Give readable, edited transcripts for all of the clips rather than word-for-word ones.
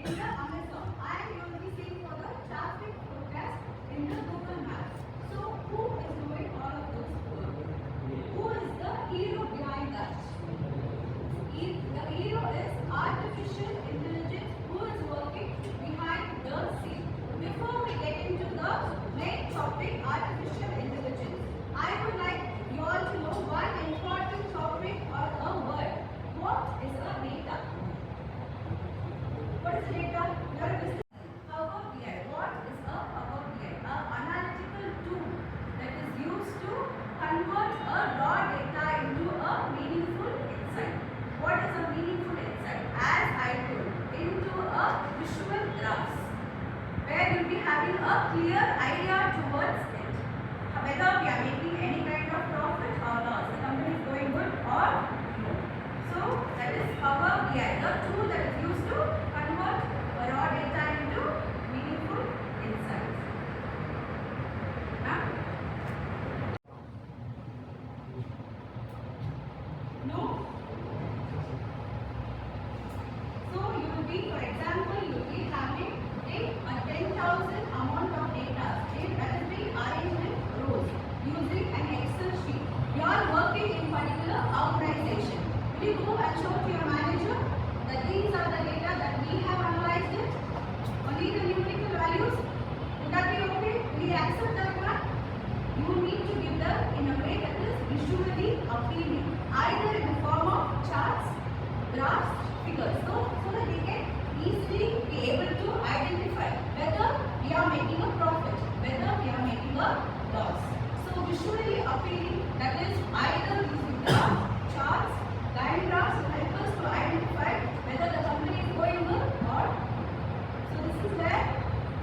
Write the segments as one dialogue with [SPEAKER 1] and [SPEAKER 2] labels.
[SPEAKER 1] in the Amazon, and you will be seeing for the traffic forecast in the Google Maps. So who is doing all of those work? Who is the hero behind that? The hero is artificial intelligence who is working behind the scene. Before we get into the main topic, artificial intelligence, I would like you all to know one important topic or a word. What is a data? What is data? You are a business. Power BI. What is a Power BI? An analytical tool that is used to convert a raw data into a meaningful insight. What is a meaningful insight? As I told, into a visual graphs where you will be having a clear idea towards it. Whether we are making any kind of profit or loss, the company is going good or no. So that is Power BI, the tool that is used to convert raw data into meaningful insights. Huh? No? So you will be, for example, you will be having a 10,000 amount of data. That is being arranged in rows using an Excel sheet. You are working in particular organization. Will you go and show to your manager that these are the data that we have analyzed it? Only the numerical values? Would that be okay? Will you accept that one? You need to give them in a way that is visually appealing, either in the form of charts, graphs, figures, so that they can easily be able to identify whether we are making a profit, whether we are making a loss. So visually appealing, that is either using graphs, charts, line graphs to help us to identify whether the company is going good or not. So this is where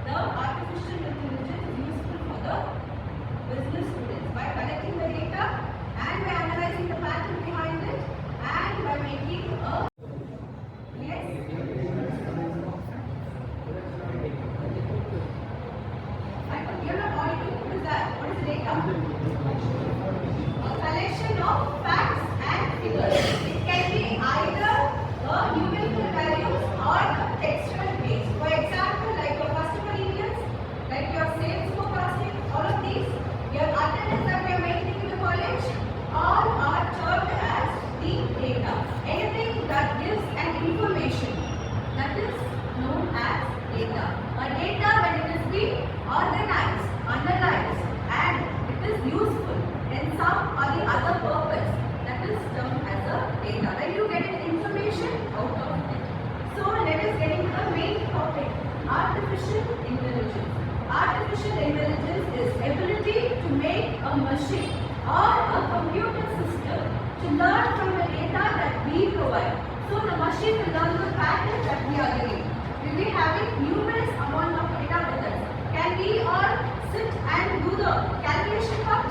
[SPEAKER 1] the artificial intelligence is useful for the business students by collecting the data and by analyzing the pattern behind it and by making a yes. You're not audible. What is that? What is the data? A collection of facts and figures. It can be either numerical values or textual based. For example, like your customer details, like your sales forecasting, all of these, your attendance that we are making in the college, all are termed as the data. Anything that gives an information, that is known as data. A data, when it is being organized, analyzed, and it is useful in some or the other purpose, that is termed as a data. When you get an information out of it. So let us get into the main topic, artificial intelligence. Artificial intelligence is ability to make a machine or a computer system to learn from the data that we provide. So the machine will learn the pattern that we are giving. We will be having numerous amount of data with us. Can we all sit and do the calculation part?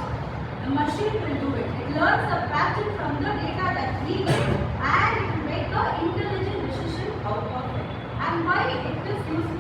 [SPEAKER 1] The machine will do it. It learns the pattern from the data that we give and it will make an intelligent decision out of it. And why it is useful?